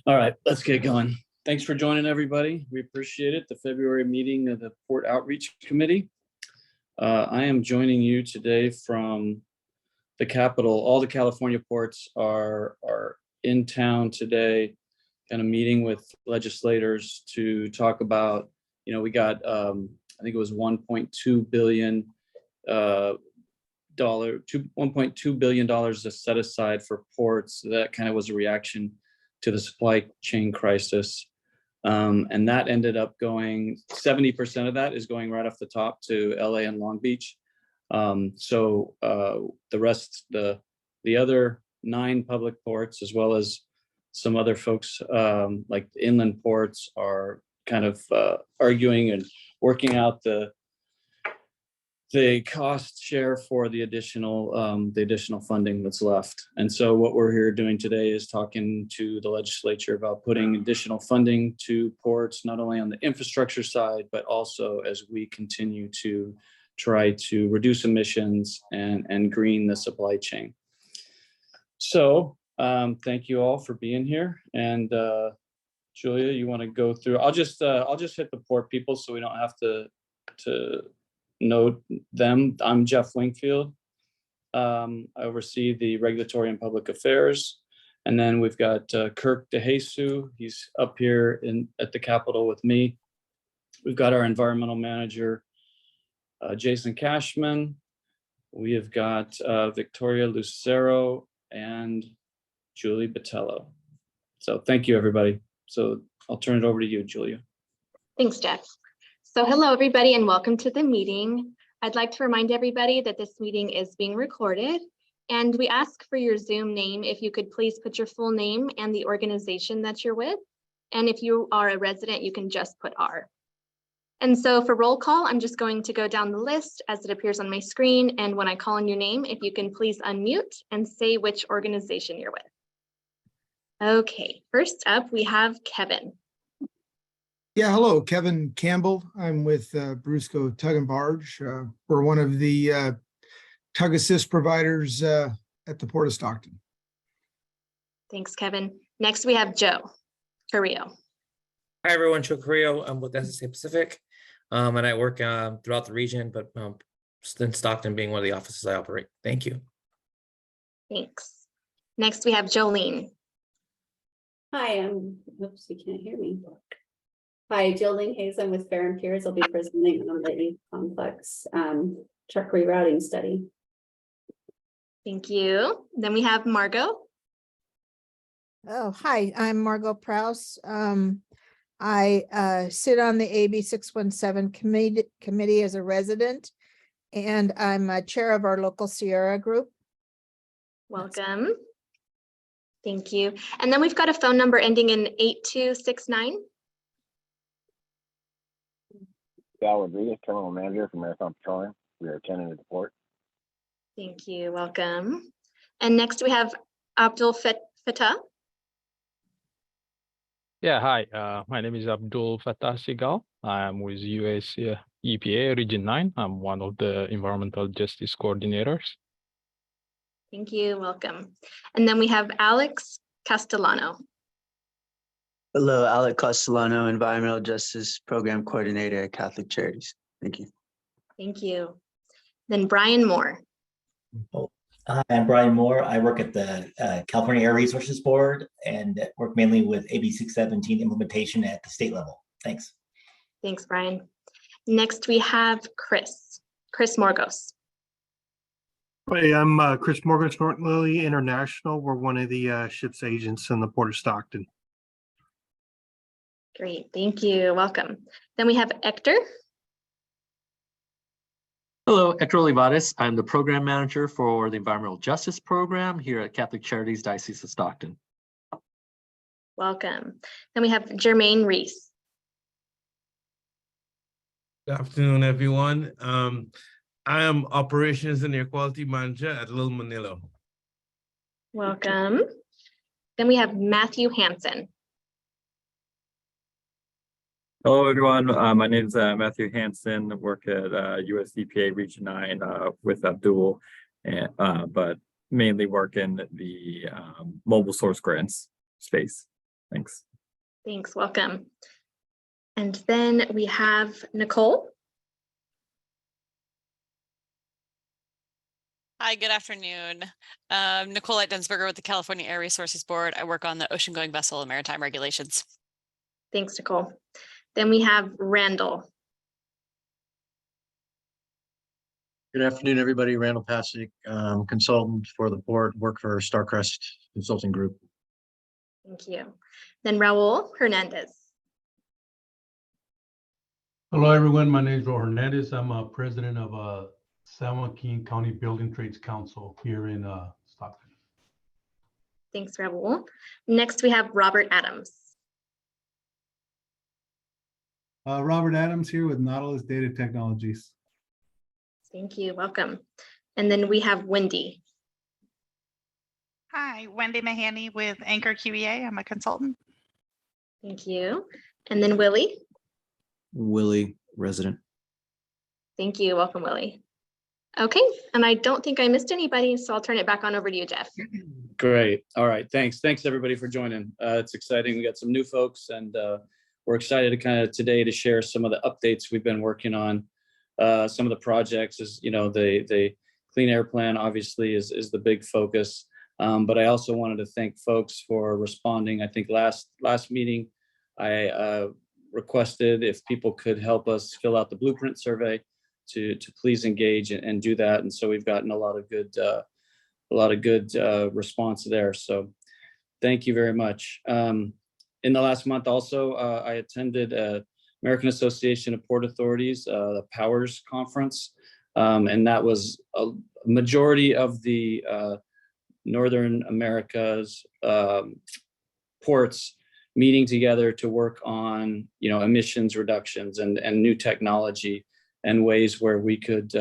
All right, let's get going. Thanks for joining, everybody. We appreciate it. The February meeting of the Port Outreach Committee. I am joining you today from the Capitol. All the California ports are in town today, kind of meeting with legislators to talk about, we got, I think it was $1.2 billion $1.2 billion set aside for ports. That kind of was a reaction to the supply chain crisis. And that ended up going, 70% of that is going right off the top to LA and Long Beach. So the rest, the other 9 public ports, as well as some other folks like the inland ports, are kind of arguing and working out the cost share for the additional funding that's left. And so what we're here doing today is talking to the legislature about putting additional funding to ports, not only on the infrastructure side, but also as we continue to try to reduce emissions and green the supply chain. So thank you all for being here. And Julia, you want to go through? I'll just hit the port people so we don't have to know them. I'm Jeff Wingfield. I oversee the regulatory and public affairs. And then we've got Kirk DeJesus. He's up here at the Capitol with me. We've got our environmental manager, Jason Cashman. We have got Victoria Lucero and Julie Botello. So thank you, everybody. So I'll turn it over to you, Julia. Thanks, Jeff. So hello, everybody, and welcome to the meeting. I'd like to remind everybody that this meeting is being recorded, and we ask for your Zoom name. If you could please put your full name and the organization that you're with. And if you are a resident, you can just put R. And so for roll call, I'm just going to go down the list as it appears on my screen. And when I call on your name, if you can please unmute and say which organization you're with. Okay, first up, we have Kevin. Yeah, hello, Kevin Campbell. I'm with Brusco Tug and Barge. We're one of the tug assist providers at the Port of Stockton. Thanks, Kevin. Next, we have Joe Carrillo. Hi, everyone. Joe Carrillo. I'm with SSA Pacific, and I work throughout the region, but in Stockton being one of the offices I operate. Thank you. Thanks. Next, we have Jolene. Hi, oops, you can't hear me. Hi, Jolene Hayes. I'm with Fair and Piers. I'll be presenting on the complex truck rerouting study. Thank you. Then we have Margot. Oh, hi, I'm Margot Prowse. I sit on the AB 617 committee as a resident, and I'm a chair of our local Sierra group. Welcome. Thank you. And then we've got a phone number ending in 8269. Sal Rodriguez, Terminal Manager for Marathon Petroleum. We are attending the port. Thank you. Welcome. And next we have Abdul Fattah. Yeah, hi. My name is Abdul Fattah Sigal. I'm with US EPA Region 9. I'm one of the environmental justice coordinators. Thank you. Welcome. And then we have Alex Castellano. Hello, Alec Castellano, Environmental Justice Program Coordinator at Catholic Charities. Thank you. Thank you. Then Brian Moore. Hi, I'm Brian Moore. I work at the California Air Resources Board and work mainly with AB 617 implementation at the state level. Thanks. Thanks, Brian. Next, we have Chris Morgos. Hey, I'm Chris Morgos, Norton Lily International. We're one of the ship's agents in the Port of Stockton. Great, thank you. Welcome. Then we have Hector. Hello, Hector Olivares. I'm the program manager for the Environmental Justice Program here at Catholic Charities Diocese of Stockton. Welcome. Then we have Jermaine Reese. Good afternoon, everyone. I am Operations and Air Quality Manager at Little Manila. Welcome. Then we have Matthew Hansen. Hello, everyone. My name is Matthew Hansen. I work at US EPA Region 9 with Abdul, but mainly work in the mobile source grants space. Thanks. Thanks, welcome. And then we have Nicole. Hi, good afternoon. Nicolette Densberger with the California Air Resources Board. I work on the ocean-going vessel and maritime regulations. Thanks, Nicole. Then we have Randall. Good afternoon, everybody. Randall Pasick, consultant for the port, work for Starcrest Consulting Group. Thank you. Then Raul Hernandez. Hello, everyone. My name is Raul Hernandez. I'm a president of San Joaquin County Building Trades Council here in Stockton. Thanks, Raul. Next, we have Robert Adams. Robert Adams here with Nautilus Data Technologies. Thank you, welcome. And then we have Wendy. Hi, Wendy Mahaney with Anchor QEA. I'm a consultant. Thank you. And then Willie. Willie, resident. Thank you, welcome, Willie. Okay, and I don't think I missed anybody, so I'll turn it back on over to you, Jeff. Great. All right. Thanks. Thanks, everybody, for joining. It's exciting. We got some new folks, and we're excited to kind of today to share some of the updates we've been working on. Some of the projects is, you know, the Clean Air Plan obviously is the big focus. But I also wanted to thank folks for responding. I think last meeting, I requested if people could help us fill out the blueprint survey to please engage and do that. And so we've gotten a lot of good response there. So thank you very much. In the last month also, I attended American Association of Port Authorities, the Powers Conference. And that was a majority of the Northern America's ports meeting together to work on, you know, emissions reductions and new technology and ways where we could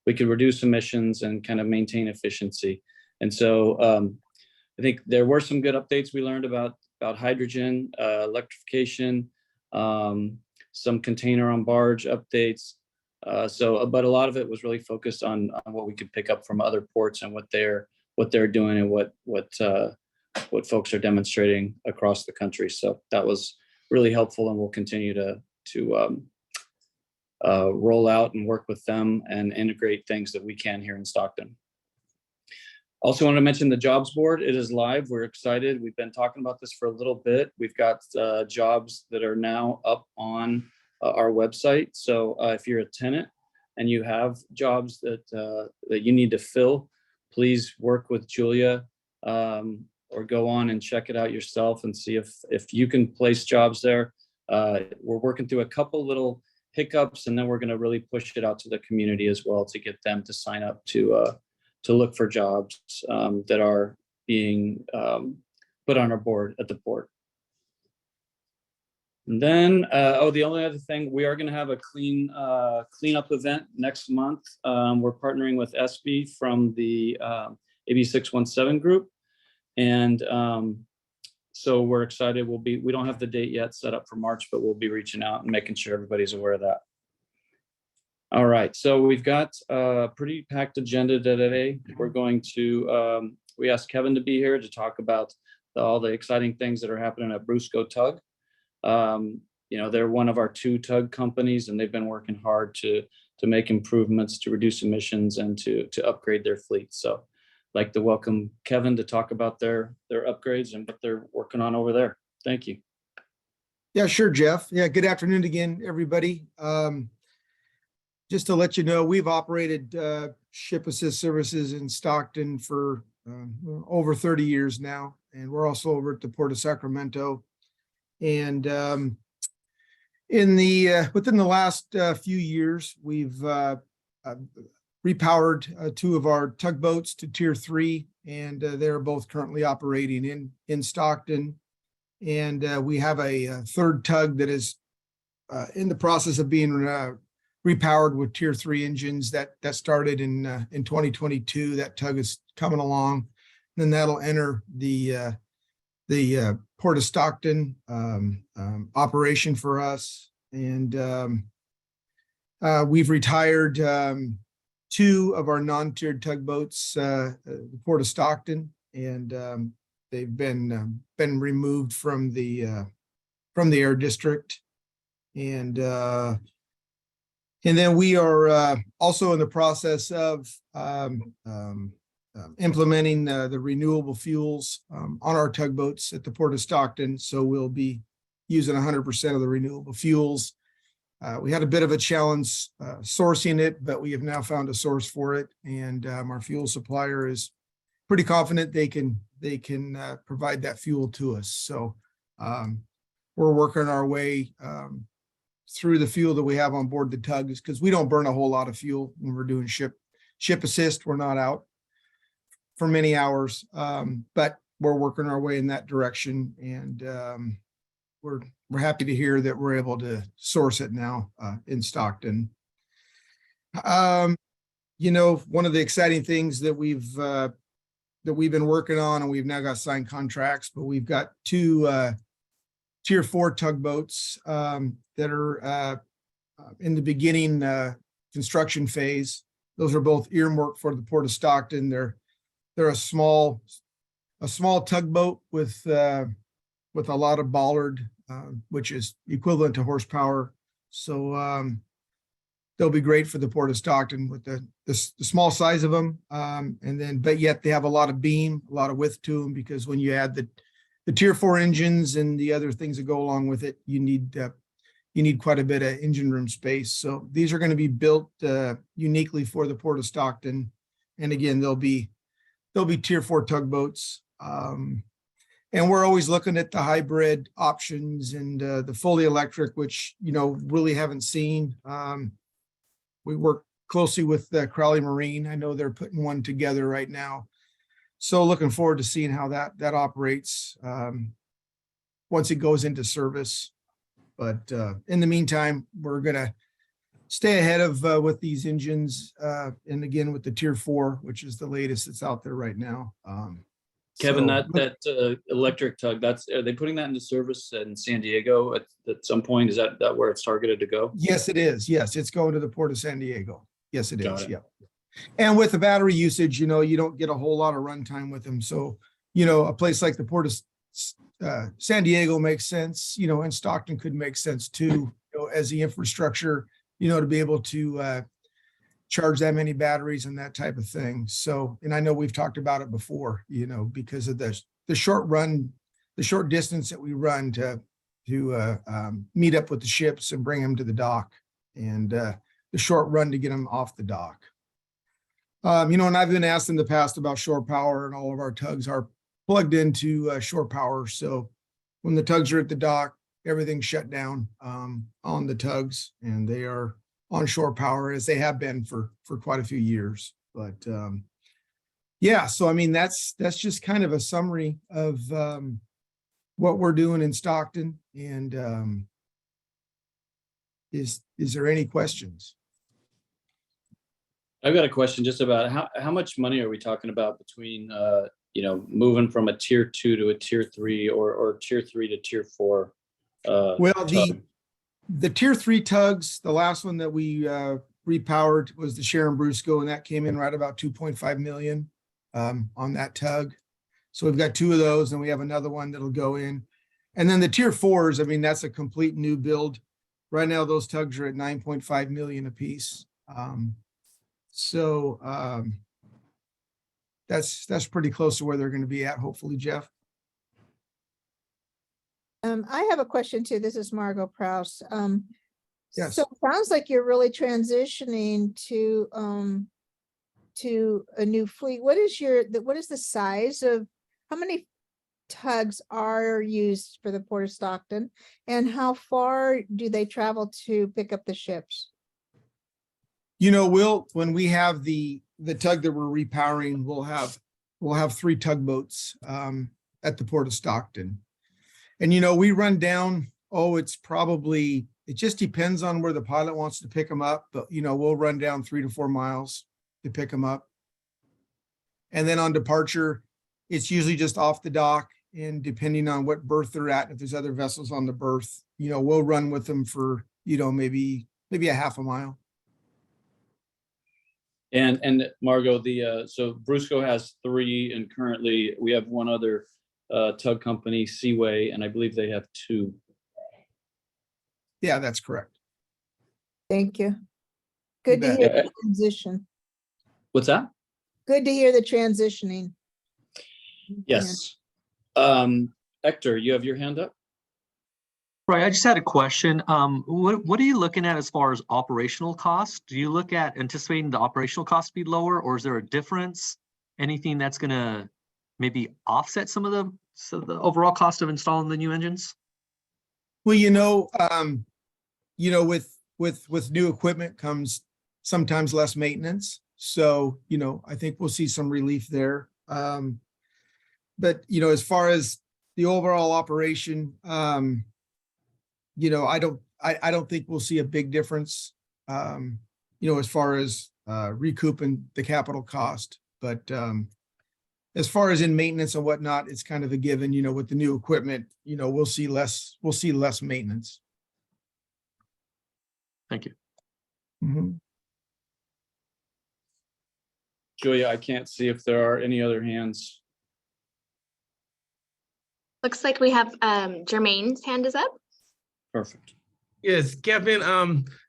reduce emissions and kind of maintain efficiency. And so I think there were some good updates we learned about hydrogen, electrification, some container on barge updates. But a lot of it was really focused on what we could pick up from other ports and what they're doing and what folks are demonstrating across the country. So that was really helpful, and we'll continue to roll out and work with them and integrate things that we can here in Stockton. Also want to mention the jobs board. It is live. We're excited. We've been talking about this for a little bit. We've got jobs that are now up on our website. So if you're a tenant and you have jobs that you need to fill, please work with Julia or go on and check it out yourself and see if you can place jobs there. We're working through a couple little hiccups, and then we're going to really push it out to the community as well to get them to sign up to look for jobs that are being put on our board at the port. And then, the only other thing, we are going to have a cleanup event next month. We're partnering with SB from the AB 617 group. And so we're excited. We don't have the date yet set up for March, but we'll be reaching out and making sure everybody's aware of that. All right, so we've got a pretty packed agenda today. We're going to, we asked Kevin to be here to talk about all the exciting things that are happening at Brusco Tug. You know, they're one of our 2 tug companies, and they've been working hard to make improvements, to reduce emissions, and to upgrade their fleet. So I'd like to welcome Kevin to talk about their upgrades and what they're working on over there. Thank you. Yeah, sure, Jeff. Yeah, good afternoon again, everybody. Just to let you know, we've operated ship assist services in Stockton for over 30 years now, and we're also over at the Port of Sacramento. And within the last few years, we've repowered 2 of our tugboats to Tier 3, and they're both currently operating in Stockton. And we have a 3rd tug that is in the process of being repowered with Tier 3 engines that started in 2022. That tug is coming along. And then that'll enter the Port of Stockton operation for us. And we've retired 2 of our non-tiered tugboats, the Port of Stockton. And they've been removed from the air district. And then we are also in the process of implementing the renewable fuels on our tugboats at the Port of Stockton. So we'll be using 100% of the renewable fuels. We had a bit of a challenge sourcing it, but we have now found a source for it. And our fuel supplier is pretty confident they can provide that fuel to us. So we're working our way through the fuel that we have on board the tugs, because we don't burn a whole lot of fuel when we're doing ship assist. We're not out for many hours, but we're working our way in that direction. And we're happy to hear that we're able to source it now in Stockton. You know, one of the exciting things that we've been working on, and we've now got signed contracts, but we've got two Tier 4 tugboats that are in the beginning construction phase. Those are both earmarked for the Port of Stockton. They're a small tugboat with a lot of bollard, which is equivalent to horsepower. So they'll be great for the Port of Stockton with the small size of them. And then, but yet they have a lot of beam, a lot of width to them, because when you add the Tier 4 engines and the other things that go along with it, you need quite a bit of engine room space. So these are going to be built uniquely for the Port of Stockton. And again, they'll be Tier 4 tugboats. And we're always looking at the hybrid options and the fully electric, which, you know, really haven't seen. We work closely with Crowley Marine. I know they're putting one together right now. So looking forward to seeing how that operates once it goes into service. But in the meantime, we're going to stay ahead of with these engines. And again, with the Tier 4, which is the latest that's out there right now. Kevin, so- that electric tug, are they putting that into service in San Diego at some point? Is that where it's targeted to go? Yes, it is. Yes, it's going to the Port of San Diego. Yes, it Got is. it. Yeah. And with the battery usage, you know, you don't get a whole lot of runtime with them. So, you know, a place like the Port of San Diego makes sense, you know, and Stockton could make sense too, you know, as the infrastructure, you know, to be able to charge that many batteries and that type of thing. So, and I know we've talked about it before, you know, because of the short distance that we run to meet up with the ships and bring them to the dock, and the short run to get them off the dock. You know, and I've been asked in the past about shore power, and all of our tugs are plugged into shore power. So when the tugs are at the dock, everything's shut down on the tugs, and they are on shore power, as they have been for quite a few years. But yeah, so I mean, that's just kind of a summary of what we're doing in Stockton. And is there any questions? I've got a question just about how much money are we talking about between, you know, moving from a Tier 2 to a Tier 3 or Tier 3 to Tier 4? Well, tug? the Tier 3 tugs, the last one that we repowered was the Sharon Brusco, and that came in right about 2.5 million on that tug. So we've got two of those, and we have another one that'll go in. And then the Tier 4s, I mean, that's a complete new build. Right now, those tugs are at 9.5 million a piece. So that's pretty close to where they're going to be at, hopefully, Jeff. I have a question too. This is Margot Prouse. Yes. So it sounds like you're really transitioning to a new fleet. What is the size of, how many tugs are used for the Port of Stockton, and how far do they travel to pick up the ships? You know, when we have the tug that we're repowering, we'll have 3 tugboats at the Port of Stockton. And, you know, we run down, it just depends on where the pilot wants to pick them up. But, you know, we'll run down 3 to 4 miles to pick them up. And then on departure, it's usually just off the dock. And depending on what berth they're at, if there's other vessels on the berth, you know, we'll run with them for, you know, maybe a half a mile. And Margot, so Brusco has 3, and currently we have one other tug company Seaway, and I believe they have 2. Yeah, that's correct. Thank you. Good to bet. hear Yeah. the transition. What's that? Good to hear the transitioning. Yes. Hector, you have your hand up? Right, I just had a question. What are you looking at as far as operational costs? Do you look at anticipating the operational cost to be lower, or is there a difference? Anything that's gonna maybe offset some of the overall cost of installing the new engines? Well, with new equipment comes sometimes less maintenance. So, I think we'll see some relief there. But, as far as the overall operation, I don't think we'll see a big difference, as far as recouping the capital cost. But as far as in maintenance and whatnot, it's kind of a given, with the new equipment, we'll see less maintenance. Thank you. Mhm. Julia, I can't see if there are any other hands. Looks like we have Jermaine's hand is up. Perfect. Yes, Kevin,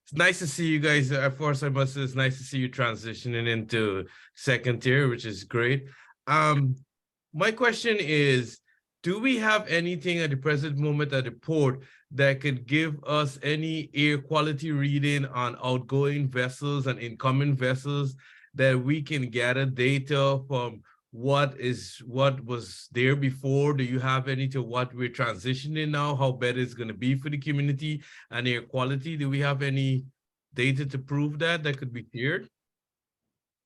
it's nice to see you guys. Of course, I must say it's nice to see you transitioning into second tier, which is great. My question is, do we have anything at the present moment at the port that could give us any air quality reading on outgoing vessels and incoming vessels that we can gather data from what was there before? Do you have any to what we're transitioning now, how bad it's going to be for the community and air quality? Do we have any data to prove that could be cleared?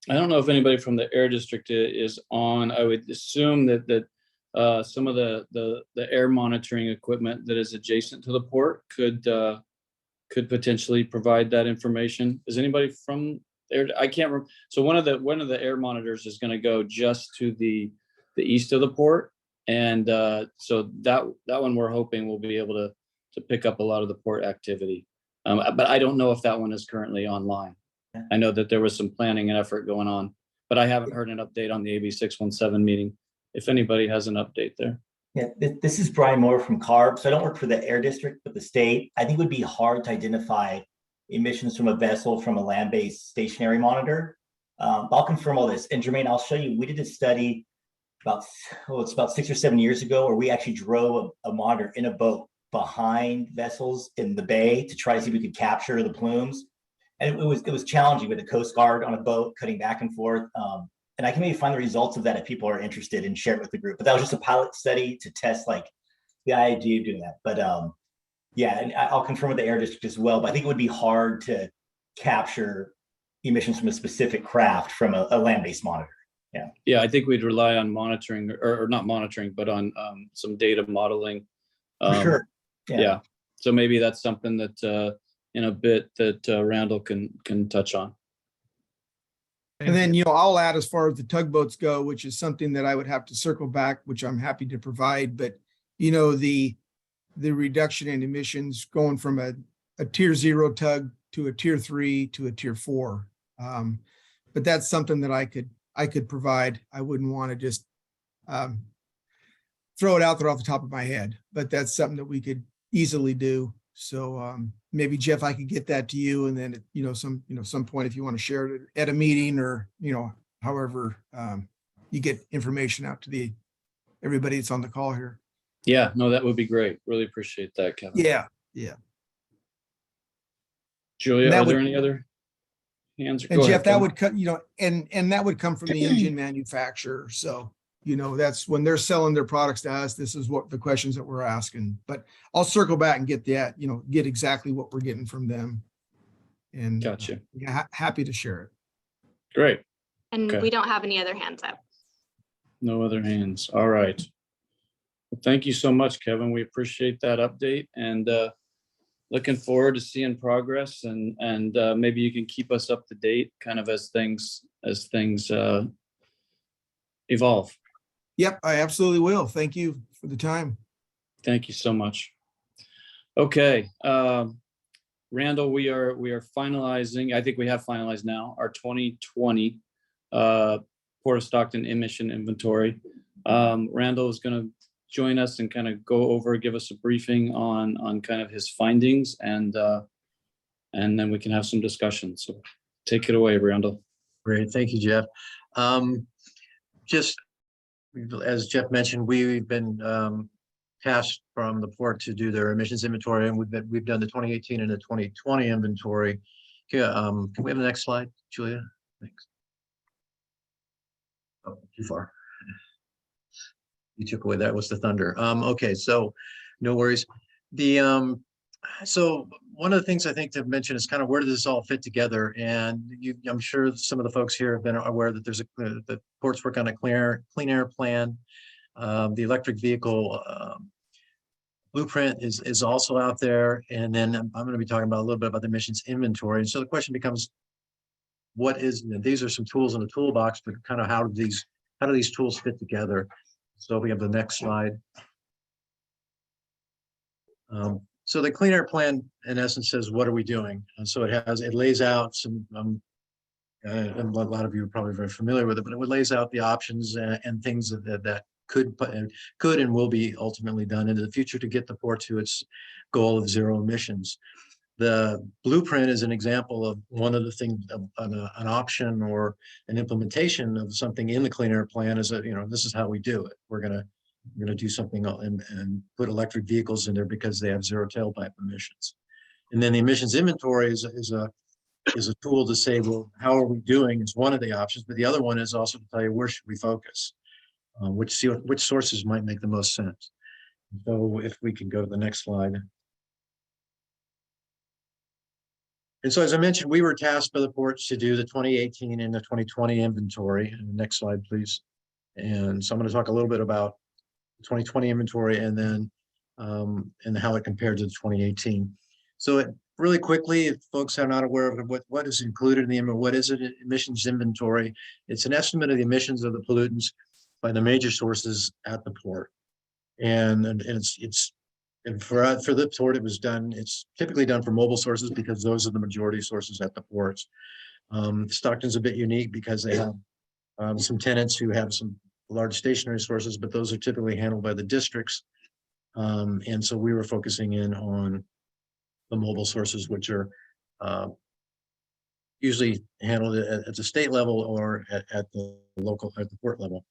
I don't know if anybody from the Air District is on. I would assume that some of the air monitoring equipment that is adjacent to the port could potentially provide that information. Is anybody from there? I can't remember. So one of the air monitors is going to go just to the east of the port, and so that one we're hoping will be able to pick up a lot of the port activity. But I don't know if that one is currently online. I know that there was some planning and effort going on, but I haven't heard an update on the AB 617 meeting. If anybody has an update there. Yeah, this is Brian Moore from CARB. So I don't work for the Air District, but the state. I think it would be hard to identify emissions from a vessel from a land-based stationary monitor. I'll confirm all this. And Jermaine, I'll show you, we did a study it's about 6 or 7 years ago, where we actually drove a monitor in a boat behind vessels in the bay to try to see if we could capture the plumes. And it was challenging with the Coast Guard on a boat cutting back and forth. And I can maybe find the results of that if people are interested and share it with the group. But that was just a pilot study to test like the idea of doing that. But yeah, and I'll confirm with the Air District as well. But I think it would be hard to capture emissions from a specific craft from a land-based monitor. Yeah. Yeah, I think we'd rely on monitoring or not monitoring, but on some data modeling. For sure. Yeah. So maybe that's something that in a bit that Randall can touch on. And then, I'll add as far as the tugboats go, which is something that I would have to circle back, which I'm happy to provide. But, the reduction in emissions going from a tier 0 tug to a tier 3 to a tier 4. But that's something that I could provide. I wouldn't want to just throw it out there off the top of my head, but that's something that we could easily do. So maybe Jeff, I could get that to you, and then some point if you want to share it at a meeting or however you get information out to everybody that's on the call here. Yeah, no, that would be great. Really appreciate that, Kevin. Yeah. Julia, are there any other hands? And Go Jeff, ahead, that Kevin. would cut, and that would come from the engine manufacturer. So that's when they're selling their products to us. This is what the questions that we're asking. But I'll circle back and get that, get exactly what we're getting from them. And gotcha. Happy to share it. Great. And Okay. we don't have any other hands up. No other hands. All right. Well, thank you so much, Kevin. We appreciate that update, and looking forward to seeing progress, and maybe you can keep us up to date kind of as things evolve. Yep, I absolutely will. Thank you for the time. Thank you so much. Okay, Randall, we are finalizing. I think we have finalized now our 2020 Port of Stockton emission inventory. Randall is going to join us and kind of go over, give us a briefing on kind of his findings, and then we can have some discussion. So take it away, Randall. Great, thank you, Jeff. Just as Jeff mentioned, we've been tasked from the port to do their emissions inventory, and we've done the 2018 and the 2020 inventory. Can we have the next slide, Julia? Thanks. Oh, too far. You took away, that was the thunder. Okay, so no worries. The so one of the things I think to mention is kind of where does this all fit together? And I'm sure some of the folks here have been aware that there's the ports work on a clean air plan. The electric vehicle blueprint is also out there. And then I'm going to be talking about a little bit about the emissions inventory. And so the question becomes, what is, these are some tools in the toolbox, but kind of how do these tools fit together? So we have the next slide. So the clean air plan in essence says, what are we doing? And so it lays out some, and a lot of you are probably very familiar with it, but it lays out the options and things that could and will be ultimately done into the future to get the port to its goal of zero emissions. The blueprint is an example of one of the things, an option or an implementation of something in the clean air plan is that, this is how we do it. We're gonna do something and put electric vehicles in there because they have zero tailpipe emissions. And then the emissions inventory is a tool to say, well, how are we doing? Is one of the options, but the other one is also to tell you where should we focus, which sources might make the most sense. So if we can go to the next slide. And so, as I mentioned, we were tasked by the ports to do the 2018 and the 2020 inventory. And the next slide, please. And so I'm going to talk a little bit about the 2020 inventory and then and how it compared to the 2018. So really quickly, if folks are not aware of what is included in the what is an emissions inventory, it's an estimate of the emissions of the pollutants by the major sources at the port. And for the port, it was done. It's typically done for mobile sources because those are the majority sources at the ports. Stockton's a bit unique because they have some tenants who have some large stationary sources, but those are typically handled by the districts. And so we were focusing in on the mobile sources, which are usually handled at the state level or at the port level.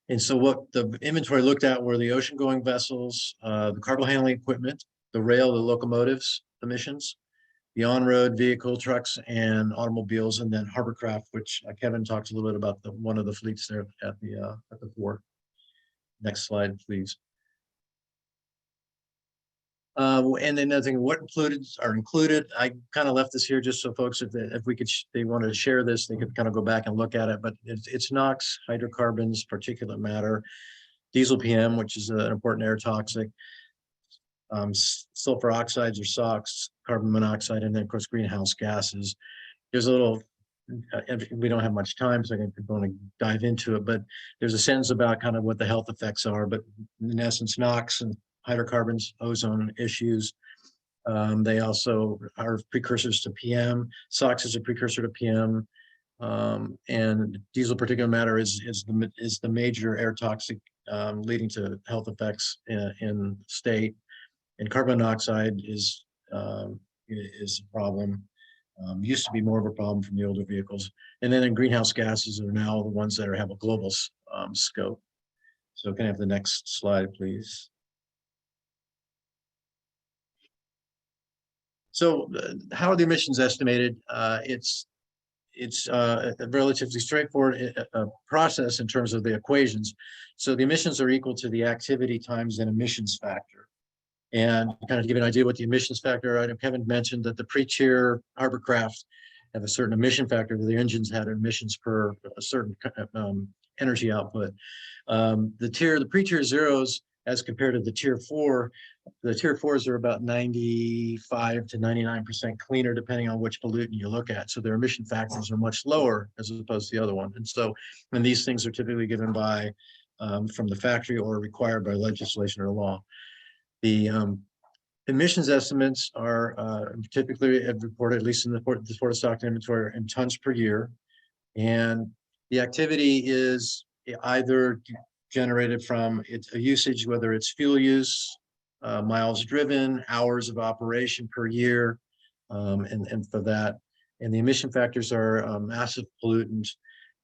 And so what the inventory looked at were the ocean-going vessels, the cargo handling equipment, the rail, the locomotives emissions, the on-road vehicle, trucks, and automobiles, and then hovercraft, which Kevin talked a little bit about one of the fleets there at the port. Next slide, please. And then another thing, what pollutants are included? I kind of left this here just so folks, if they wanted to share this, they could kind of go back and look at it. But it's NOx, hydrocarbons, particulate matter, diesel PM, which is an important air toxic, sulfur oxides or SOx, carbon monoxide, and then of course greenhouse gases. There's a little. We don't have much time, so I'm going to dive into it. But there's a sentence about kind of what the health effects are. But in essence, NOx and hydrocarbons, ozone issues. They also are precursors to PM. SOx is a precursor to PM, and diesel particulate matter is the major air toxic leading to health effects in state. And carbon monoxide is a problem. Used to be more of a problem from the older vehicles. And then greenhouse gases are now the ones that have a global scope. So can I have the next slide, please? So how are the emissions estimated? It's a relatively straightforward process in terms of the equations. So the emissions are equal to the activity times an emissions factor. And kind of give you an idea what the emissions factor, I know Kevin mentioned that the pre-tier hovercraft have a certain emission factor, that the engines had emissions per a certain energy output. The pre-tier zeros as compared to the tier 4, the tier 4s are about 95 to 99% cleaner, depending on which pollutant you look at. So their emission factors are much lower as opposed to the other one. And so, and these things are typically given by from the factory or required by legislation or law. The emissions estimates are typically reported, at least in the Port of Stockton inventory, in tons per year. And the activity is either generated from its a usage, whether it's fuel use, miles driven, hours of operation per year, and for that. And the emission factors are massive pollutants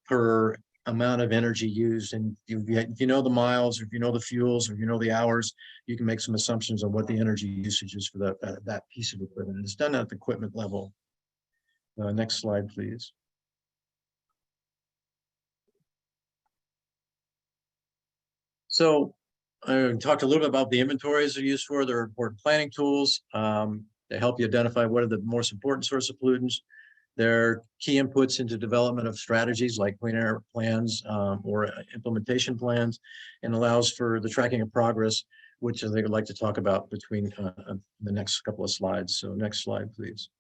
per amount of energy used. And if you know the miles, or if you know the fuels, or if you know the hours, you can make some assumptions on what the energy usage is for that piece of equipment. And it's done at the equipment level. Next slide, please. So I talked a little bit about the inventories they're used for. They're important planning tools. They help you identify what are the most important source of pollutants. They're key inputs into development of strategies like clean air plans or implementation plans, and allows for the tracking of progress, which I think I'd like to talk about between the next couple of slides. So next slide, please.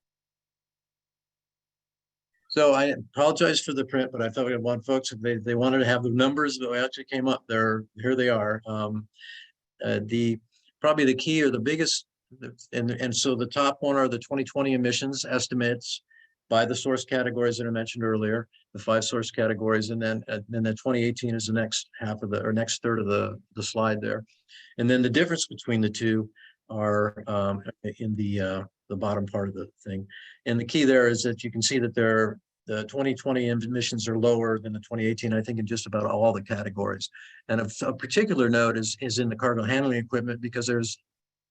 So I apologize for the print, but I thought I want folks, if they wanted to have the numbers that actually came up there, here they are. Probably the key or the biggest, and so the top one are the 2020 emissions estimates by the source categories that I mentioned earlier, the 5 source categories, and then the 2018 is the next half of the, or next third of the slide there. And then the difference between the two are in the bottom part of the thing. And the key there is that you can see that the 2020 emissions are lower than the 2018, I think, in just about all the categories. And of particular note is in the cargo handling equipment, because there's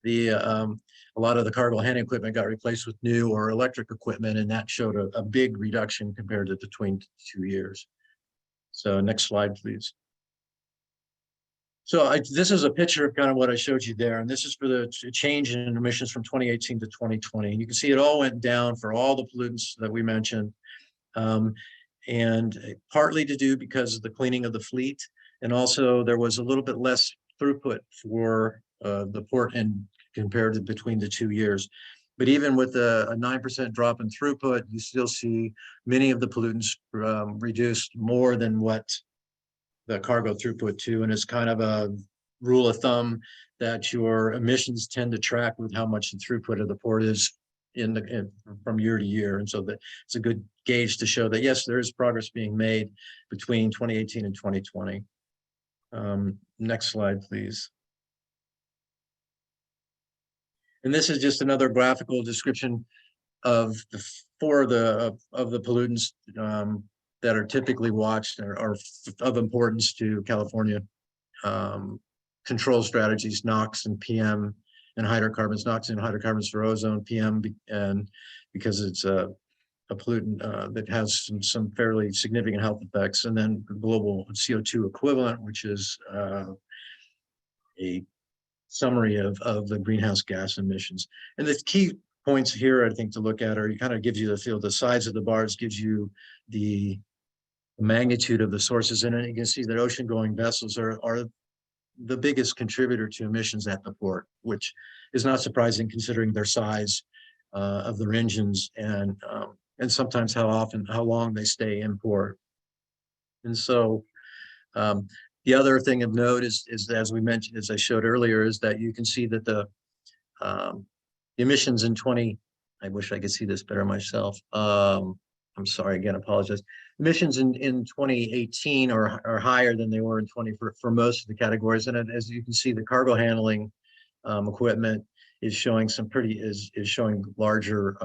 a lot of the cargo handling equipment got replaced with new or electric equipment, and that showed a big reduction compared to between 2 years. So next slide, please. So this is a picture of kind of what I showed you there, and this is for the change in emissions from 2018 to 2020. And you can see it all went down for all the pollutants that we mentioned, and partly to do because of the cleaning of the fleet, and also there was a little bit less throughput for the port and compared to between the 2 years. But even with a 9% drop in throughput, you still see many of the pollutants reduced more than what the cargo throughput to, and it's kind of a rule of thumb that your emissions tend to track with how much the throughput of the port is from year to year. And so that it's a good gauge to show that, yes, there is progress being made between 2018 and 2020. Next slide, please. And this is just another graphical description of the pollutants that are typically watched or are of importance to California control strategies: NOx and PM and hydrocarbons. NOx and hydrocarbons for ozone, PM, and because it's a pollutant that has some fairly significant health effects, and then global CO2 equivalent, which is a summary of the greenhouse gas emissions. And the key points here, I think, to look at are, it kind of gives you the feel, the size of the bars gives you the magnitude of the sources in it. You can see that ocean-going vessels are the biggest contributor to emissions at the port, which is not surprising considering their size of their engines and sometimes how long they stay in port. And so the other thing of note is as we mentioned, as I showed earlier, is that you can see that the emissions in I wish I could see this better myself. I'm sorry, again, apologize. Emissions in 2018 are higher than they were in for most of the categories. And as you can see, the cargo handling equipment is showing is showing larger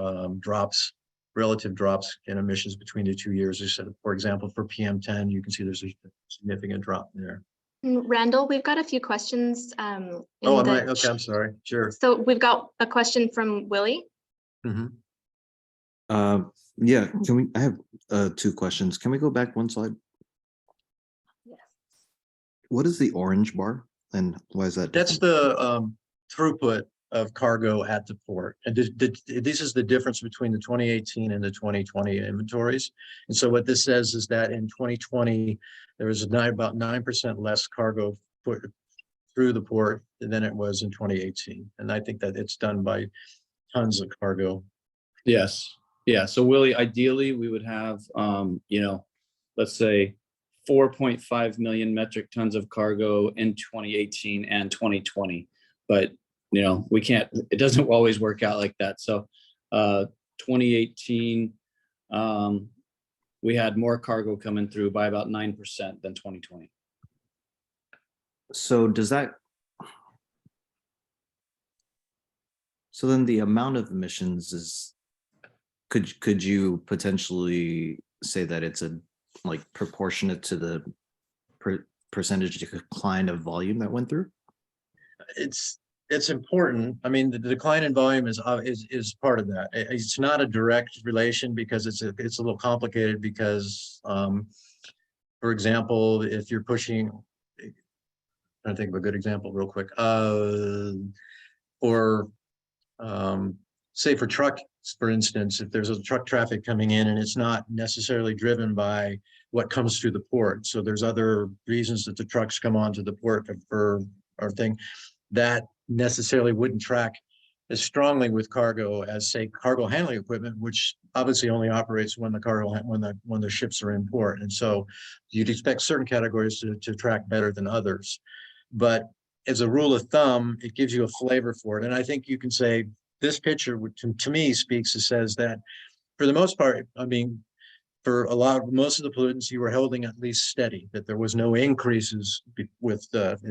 relative drops in emissions between the 2 years. For example, for PM10, you can see there's a significant drop there. Randall, we've got a few questions. Okay, I'm sorry. Sure. So we've got a question from Willie. Yeah, I have 2 questions. Can we go back one slide? Yes. What is the orange bar and why is that That's different? the throughput of cargo at the port. And this is the difference between the 2018 and the 2020 inventories. And so what this says is that in 2020, there was about 9% less cargo put through the port than it was in 2018. And I think that it's done by tons of cargo. Yes. Yeah. So Willie, ideally we would have, let's say 4.5 million metric tons of cargo in 2018 and 2020, but we can't, it doesn't always work out like that. So 2018, we had more cargo coming through by about 9% than 2020. So does that? So then the amount of emissions is, could you potentially say that it's a like proportionate to the percentage decline of volume that went through? It's important. I mean, the decline in volume is part of that. It's not a direct relation because it's a little complicated because, for example, if you're pushing, I think of a good example real quick, or say for trucks, for instance, if there's a truck traffic coming in and it's not necessarily driven by what comes through the port. So there's other reasons that the trucks come onto the port for our thing that necessarily wouldn't track as strongly with cargo as say cargo handling equipment, which obviously only operates when the cargo when the ships are in port. And so you'd expect certain categories to track better than others. But as a rule of thumb, it gives you a flavor for it. And I think you can say this picture, which to me speaks, it says that for the most part, I mean, for most of the pollutants, you were holding at least steady, that there was no increases with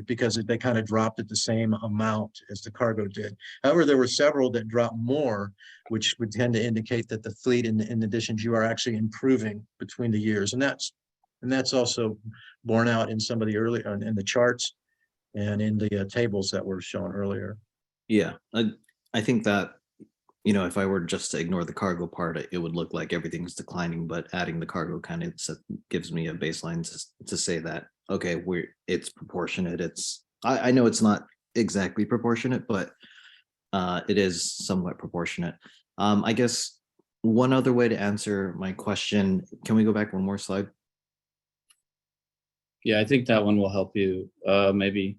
because they kind of dropped at the same amount as the cargo did. However, there were several that dropped more, which would tend to indicate that the fleet, in addition, you are actually improving between the years. And that's also borne out in some of the early in the charts and in the tables that were shown earlier. Yeah, I think that, you know, if I were just to ignore the cargo part, it would look like everything's declining, but adding the cargo kind of gives me a baseline to say that, okay, it's proportionate. I know it's not exactly proportionate, but it is somewhat proportionate. I guess one other way to answer my question, can we go back one more slide? Yeah, I think that one will help you, maybe.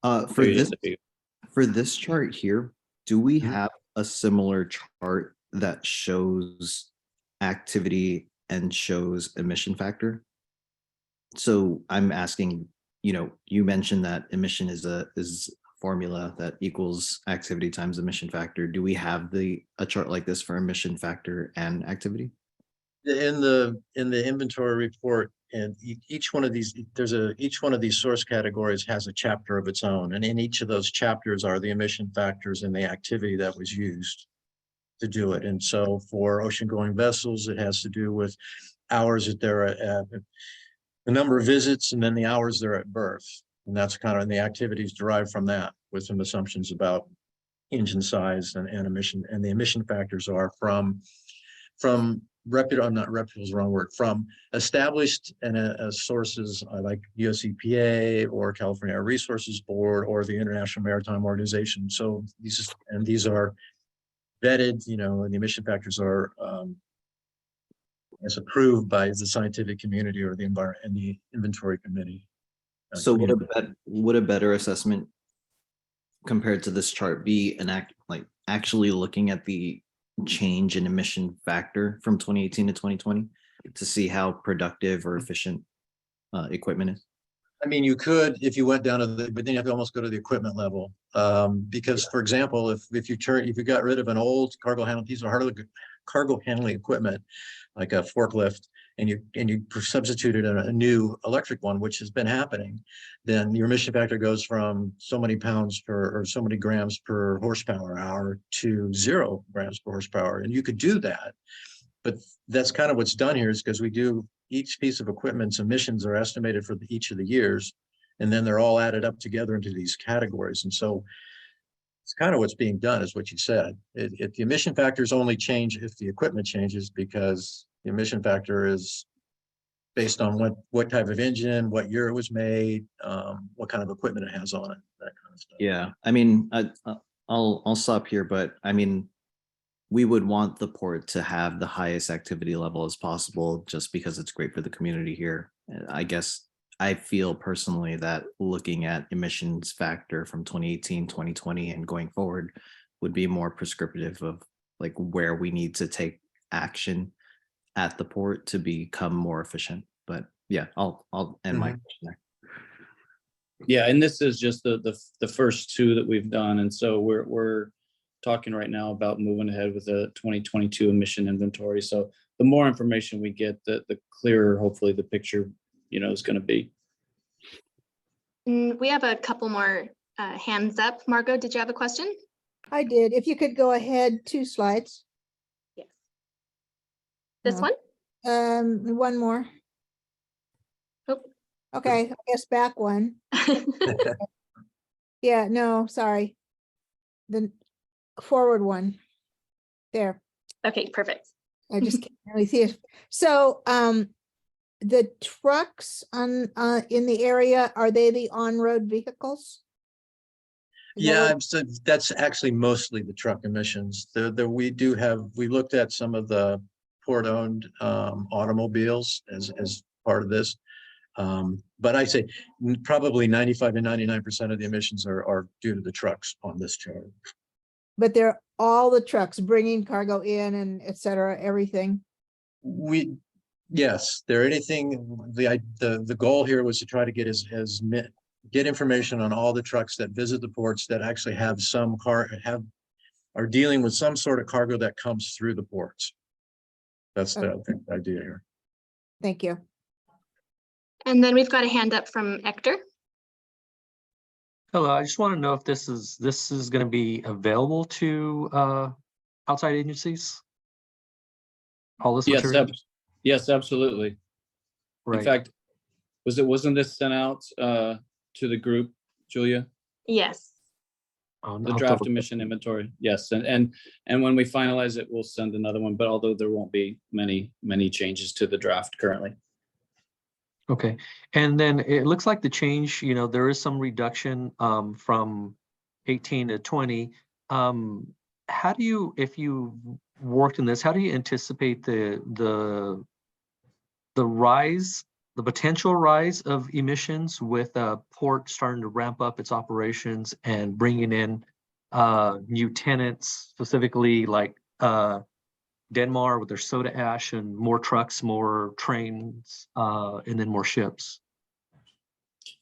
For this chart here, do we have a similar chart that shows activity and shows emission factor? So I'm asking, you know, you mentioned that emission is a formula that equals activity times emission factor. Do we have a chart like this for emission factor and activity? In the inventory report, and each one of these, each one of these source categories has a chapter of its own, and in each of those chapters are the emission factors and the activity that was used to do it. And so for ocean-going vessels, it has to do with hours that they're at, the number of visits, and then the hours they're at berth, and that's kind of, and the activities derived from that, with some assumptions about engine size and emission, and the emission factors are from reputable, not reputable is the wrong word, from established sources like US EPA or California Air Resources Board or the International Maritime Organization. So these are vetted, you know, and the emission factors are as approved by the scientific community or the environment and the inventory committee. So would a better assessment compared to this chart be actually looking at the change in emission factor from 2018 to 2020 to see how productive or efficient equipment is? I mean, you could, if you went down to but then you have to almost go to the equipment level. Because for example, if you got rid of an old cargo handling equipment, like a forklift, and you substituted a new electric one, which has been happening, then your emission factor goes from so many pounds or so many grams per horsepower hour to 0 grams per horsepower. And you could do that, but that's kind of what's done here, is because we do each piece of equipment's emissions are estimated for each of the years, and then they're all added up together into these categories. And so it's kind of what's being done, is what you said. If the emission factors only change if the equipment changes, because the emission factor is based on what type of engine, what year it was made, what kind of equipment it has on it, that kind of stuff. Yeah, I mean, I'll stop here, but I mean, we would want the port to have the highest activity level as possible, just because it's great for the community here. I guess I feel personally that looking at emissions factor from 2018, 2020 and going forward would be more prescriptive of like where we need to take action at the port to become more efficient. But yeah, I'll end my question there. Yeah, and this is just the first two that we've done, and so we're talking right now about moving ahead with the 2022 emission inventory. So the more information we get, the clearer hopefully the picture, you know, is going to be. We have a couple more hands up. Margot, did you have a question? I did. If you could go ahead 2 slides. Yes. This No. One more. Oh. Okay, I guess back one. Yeah, no, sorry. The forward one. There. Okay, perfect. I just can't really see it. So, the trucks on, in the area, are they the on-road vehicles? Is that Yeah, what- so that's actually mostly the truck emissions. We do have, we looked at some of the port-owned automobiles as part of this. But I say probably 95 to 99% of the emissions are due to the trucks on this chart. But they're all the trucks bringing cargo in and et cetera, everything. Yes, there anything, the goal here was to try to get get information on all the trucks that visit the ports that actually have are dealing with some sort of cargo that comes through the ports. That's the idea here. Thank you. And then we've got a hand up from Hector. Hello, I just want to know if this is going to be available to outside agencies? All this Yes, material? yes, absolutely. Right. In fact, wasn't this sent out to the group, Julia? Yes. The draft emission inventory, yes, and when we finalize it, we'll send another one, but although there won't be many changes to the draft currently. Okay, and then it looks like the change, there is some reduction from 18 to 20. How do you, if you worked in this, how do you anticipate the rise, the potential rise of emissions with port starting to ramp up its operations and bringing in new tenants, specifically like Denmark with their soda ash and more trucks, more trains, and then more ships?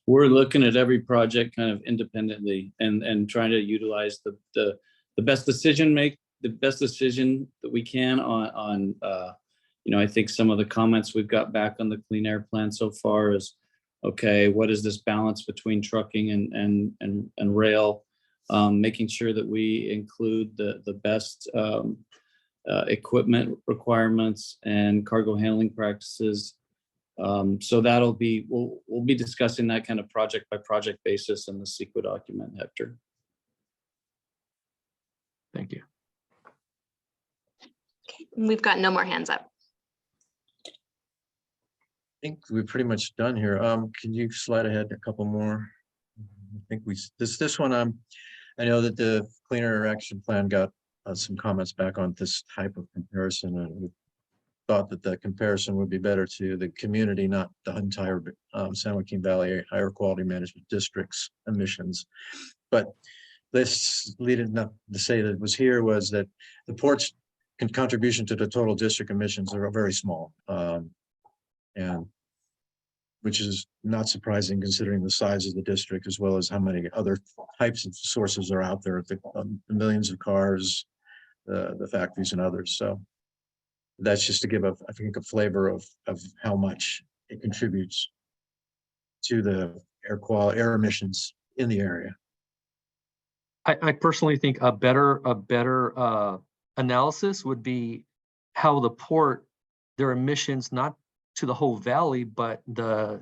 We're looking at every project kind of independently and trying to utilize the best decision that we can on I think some of the comments we've got back on the clean air plan so far is, okay, what is this balance between trucking and rail? Making sure that we include the best equipment requirements and cargo handling practices. So we'll be discussing that kind of project by project basis in the CEQA document, Hector. Thank you. Okay, we've got no more hands up. I think we're pretty much done here. Can you slide ahead a couple more? I think this one, I know that the Clean Air Action Plan got some comments back on this type of comparison, and we thought that the comparison would be better to the community, not the entire San Joaquin Valley Higher Quality Management District's emissions. But this leading up to say that was here was that the port's contribution to the total district emissions are very small, and which is not surprising considering the size of the district, as well as how many other types of sources are out there, the millions of cars, the factories and others. So that's just to give I think a flavor of how much it contributes to the air emissions in the area. I personally think a better analysis would be how the port, their emissions, not to the whole valley, but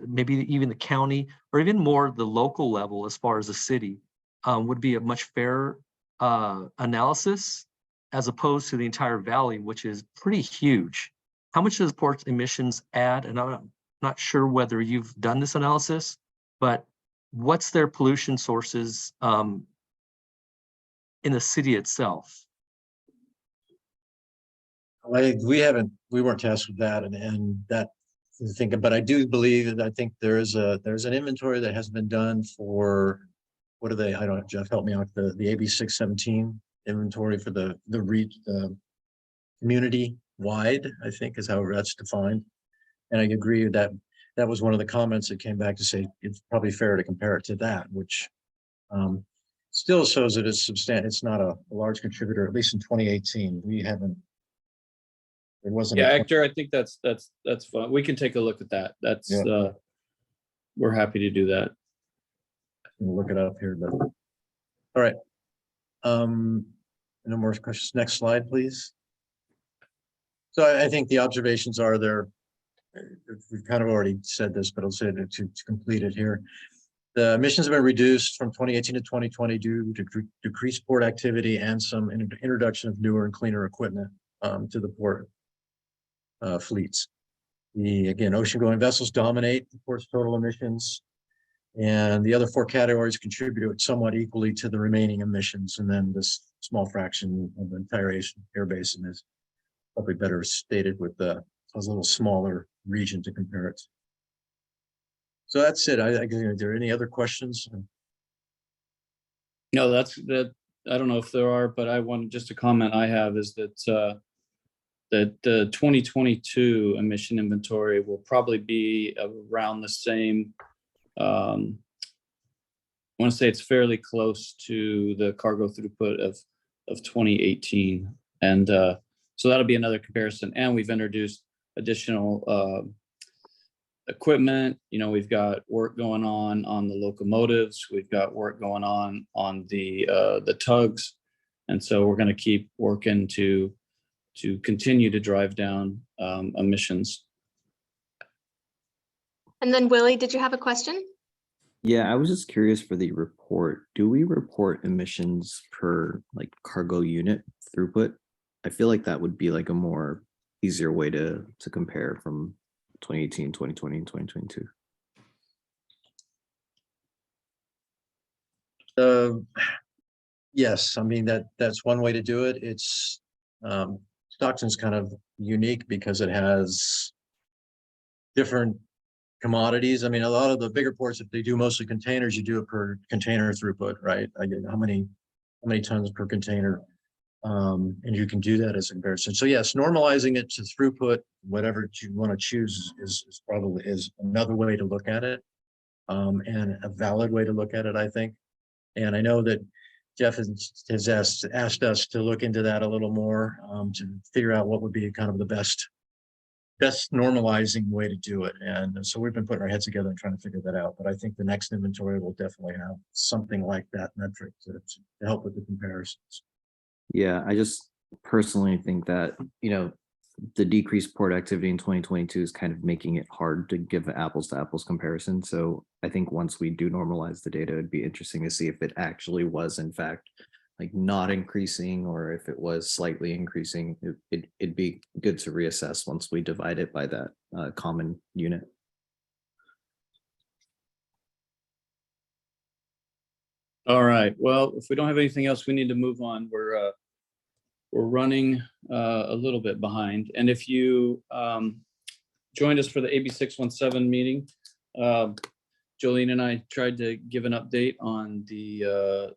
maybe even the county, or even more the local level as far as the city, would be a much fairer analysis, as opposed to the entire valley, which is pretty huge. How much does port's emissions add? And I'm not sure whether you've done this analysis, but what's their pollution sources in the city itself? We weren't tasked with that, and that thing, but I do believe that I think there's an inventory that has been done for, what are they? I don't know, Jeff, help me out. The AB 617 inventory for the community wide, I think is how that's defined. And I agree that that was one of the comments that came back to say it's probably fair to compare it to that, which still shows that it's substantial. It's not a large contributor, at least in 2018. It wasn't. Yeah, Hector, I think that's fine. We can take a look at that. That's we're happy to do that. We'll look it up here, but, all right. No more questions. Next slide, please. So I think the observations are there. We've kind of already said this, but I'll say it to complete it here. The emissions have been reduced from 2018 to 2020 due to decreased port activity and some introduction of newer and cleaner equipment to the port fleets. Again, ocean-going vessels dominate the port's total emissions, and the other four categories contribute somewhat equally to the remaining emissions. And then this small fraction of the entire air basin is probably better stated with a little smaller region to compare it to. So that's it. Are there any other questions? No, that. I don't know if there are, but I want just a comment I have is that that the 2022 emission inventory will probably be around the same. I want to say it's fairly close to the cargo throughput of 2018, and so that'll be another comparison. And we've introduced additional equipment. You know, we've got work going on the locomotives. We've got work going on the tugs, and so we're going to keep working to continue to drive down emissions. And then Willie, did you have a question? Yeah, I was just curious for the report. Do we report emissions per like cargo unit throughput? I feel like that would be like a more easier way to compare from 2018, 2020, and 2022. Yes, I mean that's one way to do it. It's Stockton's kind of unique because it has different commodities. I mean, a lot of the bigger ports, if they do mostly containers, you do it per container throughput, right? How many tons per container, and you can do that as a comparison. So yes, normalizing it to throughput, whatever you want to choose, is probably another way to look at it, and a valid way to look at it, I think. And I know that Jeff has asked us to look into that a little more, to figure out what would be kind of the best normalizing way to do it. And so we've been putting our heads together and trying to figure that out. But I think the next inventory will definitely have something like that metric to help with the comparisons. Yeah, I just personally think that, you know, the decreased port activity in 2022 is kind of making it hard to give apples to apples comparison. So I think once we do normalize the data, it'd be interesting to see if it actually was in fact like not increasing, or if it was slightly increasing. It'd be good to reassess once we divide it by that common unit. All right. Well, if we don't have anything else, we need to move on. We're running a little bit behind. And if you joined us for the AB 617 meeting, Jolene and I tried to give an update on the